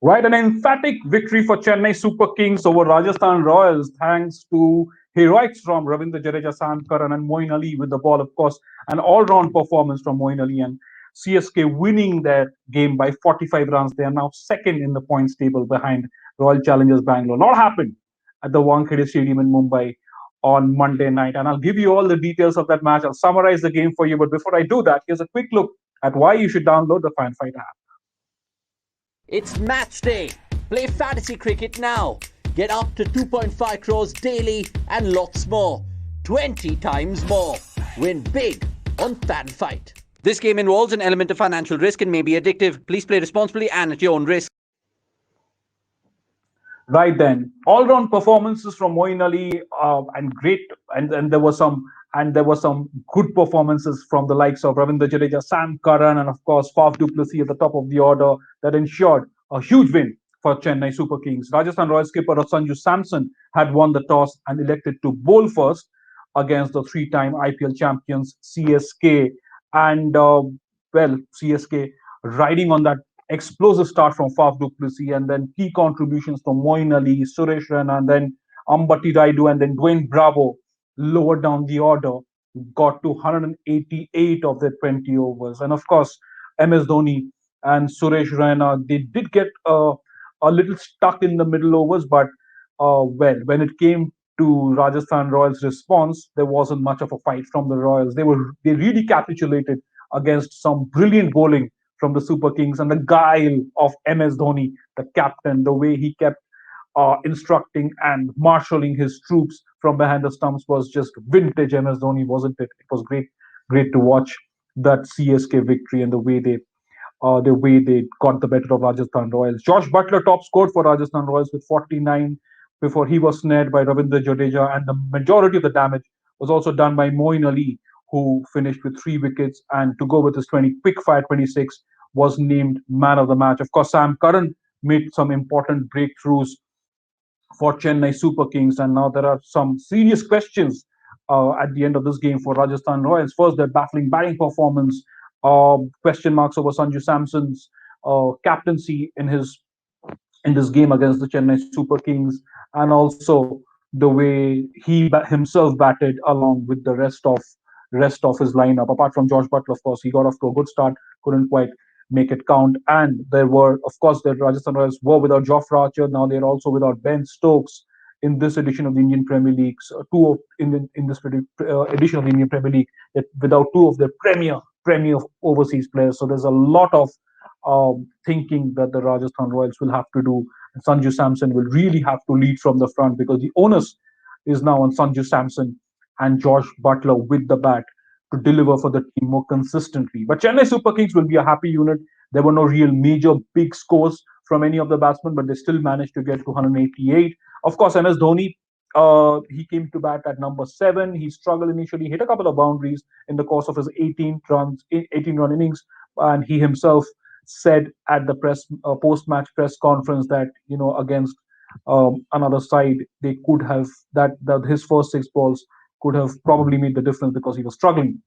Right, an emphatic victory for Chennai Super Kings over Rajasthan Royals, thanks to heroics from Ravindra, Jadeja, Sam Curran, and Moeen Ali with the ball, of course, an all-round performance from Moeen Ali and CSK winning their game by 45 runs. They are now second in the points table behind Royal Challengers Bangalore. A lot happened at the Wankhede Stadium in Mumbai on Monday night, and I'll give you all the details of that match. I'll summarize the game for you, but before I do that, here's a quick look at why you should download the Fan Fight app. It's match day. Play fantasy cricket now. Get up to 2.5 crores daily and lots more. 20 times more. Win big on Fan Fight. This game involves an element of financial risk and may be addictive. Please play responsibly and at your own risk. Right then, all-round performances from Moeen Ali, and great, and there were some good performances from the likes of Ravindra Jadeja, Sam Curran, and of course Faf du Plessis at the top of the order that ensured a huge win for Chennai Super Kings. Rajasthan Royals skipper Sanju Samson had won the toss and elected to bowl first against the three-time IPL champions CSK, and CSK riding on that explosive start from Faf du Plessis, and then key contributions from Moeen Ali, Suresh Raina, and then Ambati Raidu, and then Dwayne Bravo lower down the order got to 188 of their 20 overs. And of course, MS Dhoni and Suresh Raina, they did get a little stuck in the middle overs, but when it came to Rajasthan Royals' response, there wasn't much of a fight from the Royals. They really capitulated against some brilliant bowling from the Super Kings, and the guile of MS Dhoni, the captain, the way he kept instructing and marshalling his troops from behind the stumps was just vintage MS Dhoni, wasn't it? It was great to watch that CSK victory and the way they got the better of Rajasthan Royals. Josh Butler top scored for Rajasthan Royals with 49 before he was snared by Ravindra Jadeja, and the majority of the damage was also done by Moeen Ali, who finished with 3 wickets, and to go with his 20 quick fire 26 was named man of the match. Of course, Sam Curran made some important breakthroughs for Chennai Super Kings, and now there are some serious questions at the end of this game for Rajasthan Royals. First, their baffling batting performance, question marks over Sanju Samson's captaincy in this game against the Chennai Super Kings, and also the way he himself batted along with the rest of his lineup. Apart from Josh Butler, of course, he got off to a good start, couldn't quite make it count. And there were, of course, the Rajasthan Royals were without Jofra Archer. Now they're also without Ben Stokes in this edition of the Indian Premier League. So in this edition of the Indian Premier League, that without two of their premier overseas players. So there's a lot of thinking that the Rajasthan Royals will have to do. And Sanju Samson will really have to lead from the front because the onus is now on Sanju Samson and Josh Butler with the bat to deliver for the team more consistently. But Chennai Super Kings will be a happy unit. There were no real major big scores from any of the batsmen, but they still managed to get to 188. Of course, MS Dhoni, he came to bat at number 7. He struggled initially, hit a couple of boundaries in the course of his 18 run innings, and he himself said at the post-match press conference that against another side, they could have that his first 6 balls could have probably made the difference because he was struggling,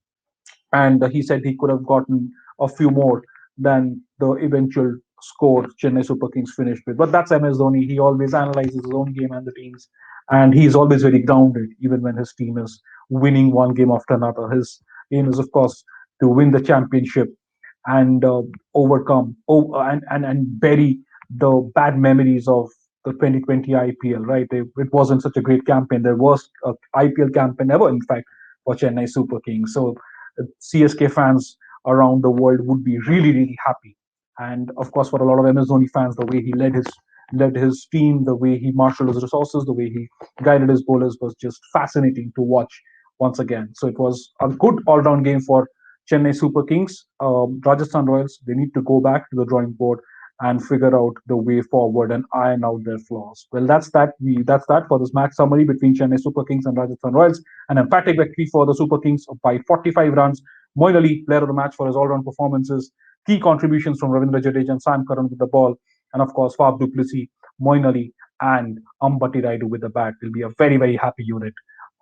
and he said he could have gotten a few more than the eventual score Chennai Super Kings finished with. But that's MS Dhoni. He always analyzes his own game and the team's, and he's always very grounded, even when his team is winning one game after another. His aim is, of course, to win the championship and overcome and bury the bad memories of the 2020 IPL. Right, it wasn't such a great campaign. There was a IPL campaign ever, in fact, for Chennai Super Kings. So CSK fans around the world would be really, really happy. And of course, for a lot of MS Dhoni fans, the way he led his team, the way he marshaled his resources, the way he guided his bowlers was just fascinating to watch once again. So it was a good all-round game for Chennai Super Kings. Rajasthan Royals, they need to go back to the drawing board and figure out the way forward and iron out their flaws. Well, that's that for this match summary between Chennai Super Kings and Rajasthan Royals. An emphatic victory for the Super Kings by 45 runs. Moeen Ali, player of the match for his all-round performances. Key contributions from Ravindra Jadeja and Sam Curran with the ball, and of course Faf du Plessis, Moeen Ali, and Ambati Raidu with the bat will be a very, very happy unit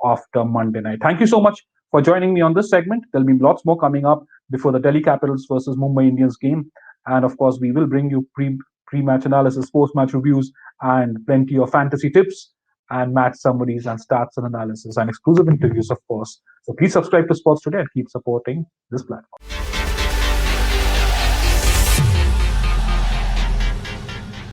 after Monday night. Thank you so much for joining me on this segment. There'll be lots more coming up before the Delhi Capitals versus Mumbai Indians game. And of course, we will bring you pre-match analysis, post-match reviews, and plenty of fantasy tips and match summaries and stats and analysis and exclusive interviews, of course. So please subscribe to Sports Today and keep supporting this platform.